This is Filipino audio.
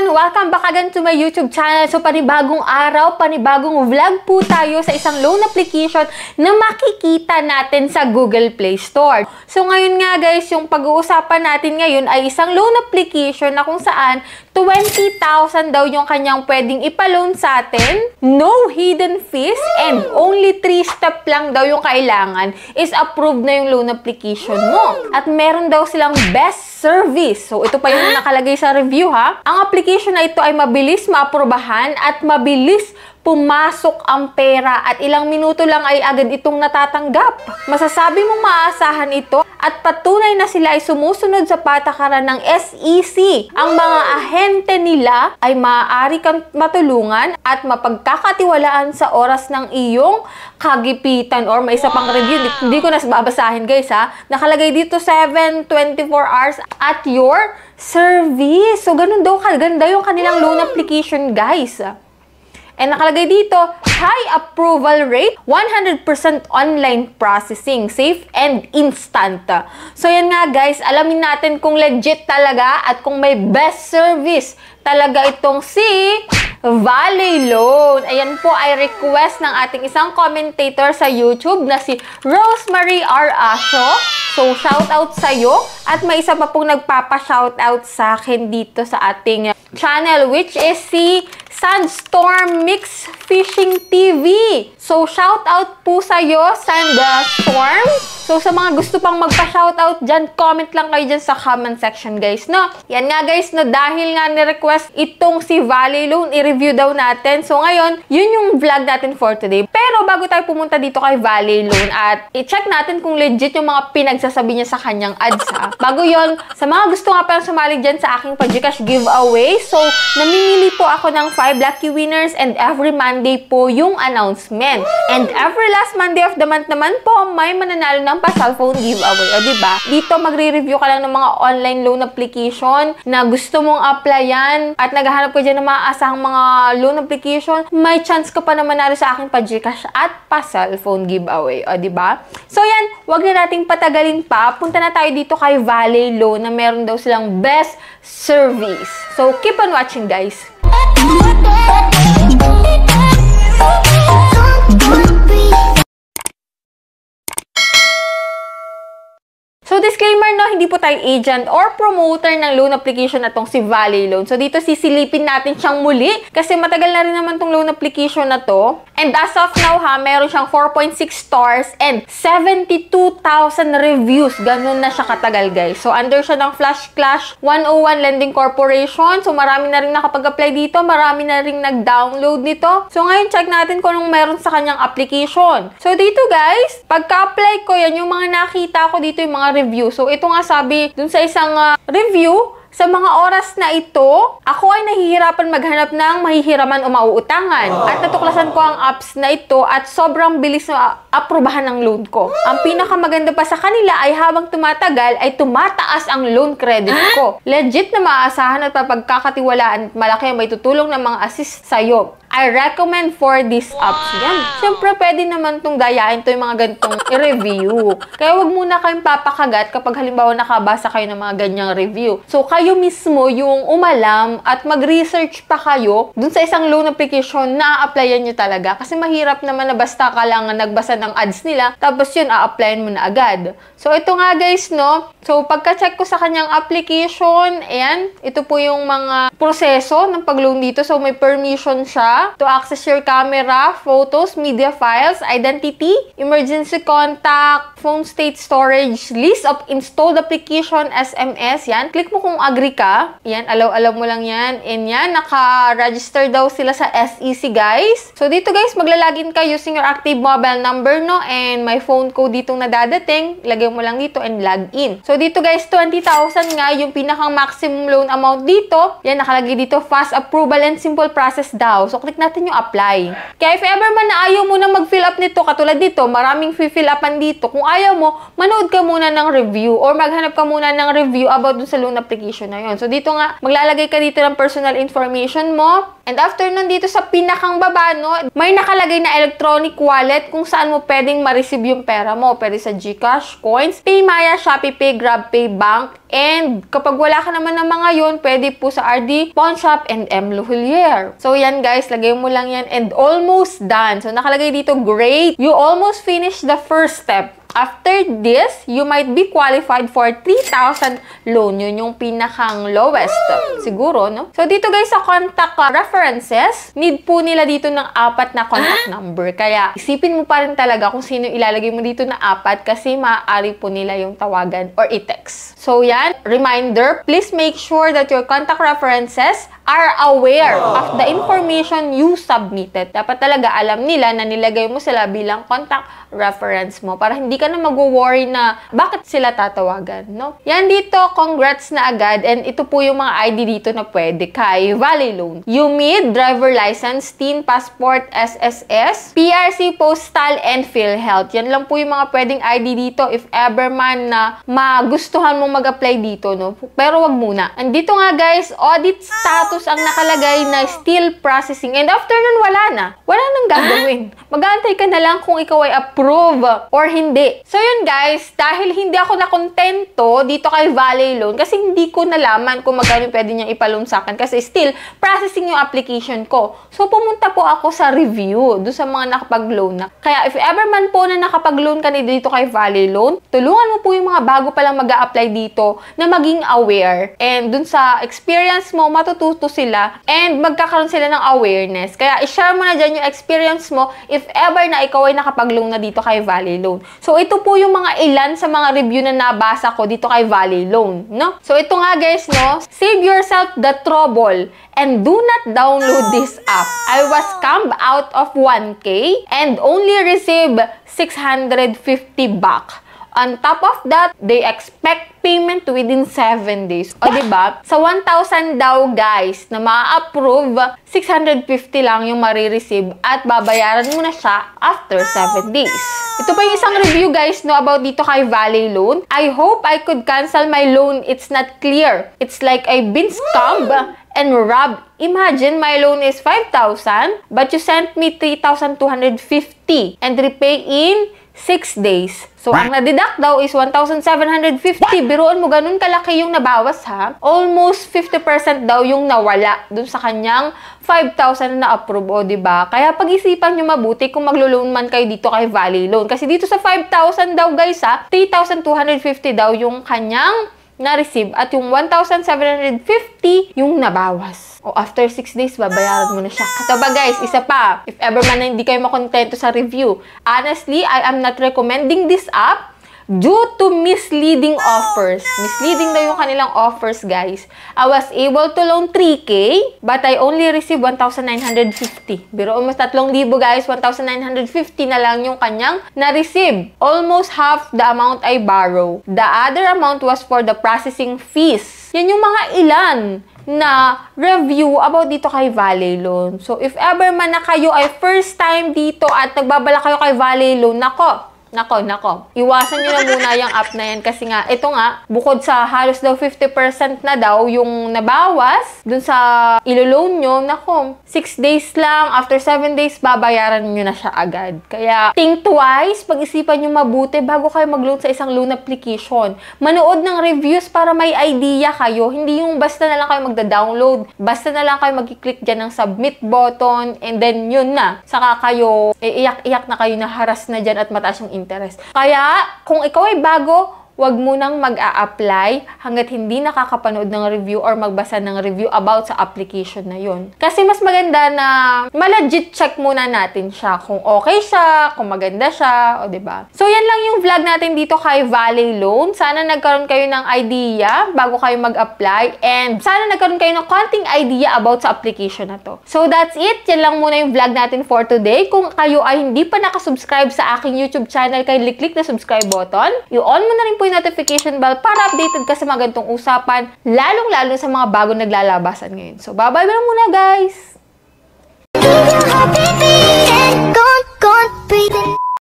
everyone! Welcome back again to my YouTube channel. So, panibagong araw, panibagong vlog po tayo sa isang loan application na makikita natin sa Google Play Store. So, ngayon nga guys, yung pag-uusapan natin ngayon ay isang loan application na kung saan 20,000 daw yung kanyang pwedeng ipaloan sa atin. No hidden fees and only 3 step lang daw yung kailangan is approved na yung loan application mo. At meron daw silang best service. So, ito pa yung nakalagay sa review ha. Ang application na ito ay mabilis maaprubahan at mabilis pumasok ang pera at ilang minuto lang ay agad itong natatanggap. Masasabi mong maaasahan ito at patunay na sila ay sumusunod sa patakaran ng SEC. Ang mga ahente nila ay maaari kang matulungan at mapagkakatiwalaan sa oras ng iyong kagipitan. Or may isa pang review, hindi ko na babasahin guys ha. Nakalagay dito 7-24 hours at your service. So ganun daw kaganda yung kanilang loan application guys. And nakalagay dito, high approval rate, 100% online processing, safe and instant. So yan nga guys, alamin natin kung legit talaga at kung may best service talaga itong si Valley Loan. Ayan po ay request ng ating isang commentator sa YouTube na si Rosemary R. Asho. So shoutout sa'yo. At may isa pa pong nagpapa-shoutout sa akin dito sa ating channel which is si Sandstorm Mix Fishing TV. So, shoutout po sa'yo, Sandstorm. So, sa mga gusto pang magpa-shoutout dyan, comment lang kayo dyan sa comment section, guys, no? Yan nga, guys, no? Dahil nga ni-request itong si Valley Loan, i-review daw natin. So, ngayon, yun yung vlog natin for today. Pero, bago tayo pumunta dito kay Valley Loan at i-check natin kung legit yung mga pinagsasabi niya sa kanyang ads, ha? Bago yon, sa mga gusto nga palang sumali dyan sa aking Pagcash giveaway, so, namimili po ako ng 5 lucky winners and every Monday po yung announcement. And every last Monday of the month naman po, may mananalo ng pa-cellphone giveaway. O, diba? Dito, magre-review ka lang ng mga online loan application na gusto mong applyan at naghahanap ka dyan ng mga asahang mga loan application, may chance ka pa na manalo sa aking Pagcash at pa-cellphone giveaway. O, diba? So, yan. Wag na nating patagalin pa. Punta na tayo dito kay Valley Loan na meron daw silang best service. So, keep on watching, guys. So, disclaimer no, hindi po tayo agent or promoter ng loan application na tong si Valley Loan. So, dito sisilipin natin siyang muli kasi matagal na rin naman tong loan application na to. And as of now ha, meron siyang 4.6 stars and 72,000 reviews. Ganun na siya katagal guys. So, under siya ng Flash Clash 101 Lending Corporation. So, marami na rin nakapag-apply dito. Marami na rin nag-download nito. So, ngayon check natin kung anong meron sa kanyang application. So, dito guys, pagka-apply ko yan, yung mga nakita ko dito, yung mga review. So, ito nga sabi dun sa isang review, sa mga oras na ito, ako ay nahihirapan maghanap ng mahihiraman o mauutangan. At natuklasan ko ang apps na ito at sobrang bilis na aprubahan ng loan ko. Ang pinakamaganda pa sa kanila ay habang tumatagal ay tumataas ang loan credit ko. Legit na maaasahan at papagkakatiwalaan at malaki ang may tutulong ng mga assist sa'yo. I recommend for these apps. Yan. Siyempre, pwede naman itong dayain to yung mga ganitong i-review. Kaya wag muna kayong papakagat kapag halimbawa nakabasa kayo ng mga ganyang review. So, kayo mismo yung umalam at mag-research pa kayo dun sa isang loan application na a-applyan nyo talaga. Kasi mahirap naman na basta ka lang nagbasa ng ads nila, tapos yun, a-applyan mo na agad. So, ito nga guys, no? So, pagka-check ko sa kanyang application, ayan, ito po yung mga proseso ng pag-loan dito. So, may permission siya to access your camera, photos, media files, identity, emergency contact, phone state storage, list of installed application, SMS, yan. Click mo kung agree ka. Yan, alaw mo lang yan. And yan, naka-register daw sila sa SEC, guys. So, dito guys, maglalagin ka using your active mobile number, no? And may phone code ditong nadadating. Lagay mo lang dito and log in. So, dito guys, 20,000 nga yung pinakang maximum loan amount dito. Yan, nakalagay dito, fast approval and simple process daw. So, click natin yung apply. Kaya if ever man na ayaw mo na mag-fill up nito, katulad dito, maraming fill upan dito. Kung ayaw mo, manood ka muna ng review or maghanap ka muna ng review about dun sa loan application na yun. So, dito nga, maglalagay ka dito ng personal information mo And after nun, dito sa pinakang baba, no, may nakalagay na electronic wallet kung saan mo pwedeng ma-receive yung pera mo. Pwede sa GCash, Coins, PayMaya, ShopeePay, GrabPay, Bank, and kapag wala ka naman ng mga yun, pwede po sa RD, Pawnshop, and M. Lohilier. So yan guys, lagay mo lang yan and almost done. So nakalagay dito, great! You almost finished the first step. After this, you might be qualified for 3,000 loan. Yun yung pinakang lowest. Siguro, no? So, dito guys, sa contact references, need po nila dito ng 4 na contact number. Kaya, isipin mo pa rin talaga kung sino ilalagay mo dito na 4 kasi maaari po nila yung tawagan or i-text. So, yan. Reminder, please make sure that your contact references are aware of the information you submitted. Dapat talaga alam nila na nilagay mo sila bilang contact reference mo para hindi ka na mag-worry na bakit sila tatawagan, no? Yan dito, congrats na agad and ito po yung mga ID dito na pwede kay Valley Loan. UMID, driver license, teen passport, SSS, PRC, postal, and PhilHealth. Yan lang po yung mga pwedeng ID dito if ever man na magustuhan mong mag-apply dito, no? Pero wag muna. And dito nga guys, audit status ang nakalagay na still processing. And after nun, wala na. Wala nang gagawin. Mag-aantay ka na lang kung ikaw ay approve or hindi. So yun guys, dahil hindi ako nakontento dito kay Valley Loan kasi hindi ko nalaman kung magkano pwede niyang ipaloan sa akin kasi still processing yung application ko. So pumunta po ako sa review doon sa mga nakapag-loan na. Kaya if ever man po na nakapag-loan ka dito kay Valley Loan, tulungan mo po yung mga bago pa lang mag-a-apply dito na maging aware. And dun sa experience mo, matututo sila and magkakaroon sila ng awareness. Kaya i-share mo na dyan yung experience mo if ever na ikaw ay nakapag-loan na dito kay Valley Loan. So, ito po yung mga ilan sa mga review na nabasa ko dito kay Valley Loan, no? So, ito nga guys, no? Save yourself the trouble and do not download this app. I was scammed out of 1K and only received 650 back. On top of that, they expect payment within 7 days. O, diba? Sa 1,000 daw, guys, na ma-approve, 650 lang yung marireceive at babayaran mo na siya after 7 days. Ito pa yung isang review, guys, no, about dito kay Valley Loan. I hope I could cancel my loan. It's not clear. It's like I've been scammed and robbed. Imagine, my loan is 5,000, but you sent me 3,250 and repay in 6 days. So, ang na-deduct daw is 1,750. Biruan mo, ganun kalaki yung nabawas, ha? Almost 50% daw yung nawala dun sa kanyang 5,000 na approve, o, diba? Kaya pag-isipan nyo mabuti kung maglo-loan man kayo dito kay Valley Loan. Kasi dito sa 5,000 daw, guys, ha? 3,250 daw yung kanyang na-receive at yung 1,750 yung nabawas. O after 6 days, babayaran mo na siya. Ito ba guys, isa pa, if ever man na hindi kayo makontento sa review, honestly, I am not recommending this app due to misleading offers. Misleading daw yung kanilang offers, guys. I was able to loan 3K, but I only received 1,950. Biro almost 3,000, guys. 1,950 na lang yung kanyang na-receive. Almost half the amount I borrow. The other amount was for the processing fees. Yan yung mga ilan na review about dito kay Valley Loan. So, if ever man na kayo ay first time dito at nagbabala kayo kay Valley Loan, Nako. Iwasan nyo na muna yung app na yan kasi nga, ito nga, bukod sa halos daw 50% na daw yung nabawas dun sa ilo-loan nyo, nako, 6 days lang, after 7 days, babayaran nyo na siya agad. Kaya, think twice, pag-isipan nyo mabuti bago kayo mag-loan sa isang loan application. Manood ng reviews para may idea kayo. Hindi yung basta na lang kayo magda-download, basta na lang kayo mag-click dyan ng submit button, and then yun na. Saka kayo, iyak-iyak na kayo na haras na dyan at mataas yung interest. Kaya, kung ikaw ay bago, wag mo nang mag-a-apply hanggat hindi nakakapanood ng review or magbasa ng review about sa application na yun. Kasi mas maganda na ma-legit check muna natin siya kung okay siya, kung maganda siya, o diba? So, yan lang yung vlog natin dito kay Valley Loan. Sana nagkaroon kayo ng idea bago kayo mag-apply and sana nagkaroon kayo ng konting idea about sa application na to. So, that's it. Yan lang muna yung vlog natin for today. Kung kayo ay hindi pa nakasubscribe sa aking YouTube channel, kindly click na subscribe button. I-on mo na rin po yung notification bell para updated ka sa mga ganitong usapan, lalong-lalo sa mga bagong naglalabasan ngayon. So, bye-bye na muna, guys!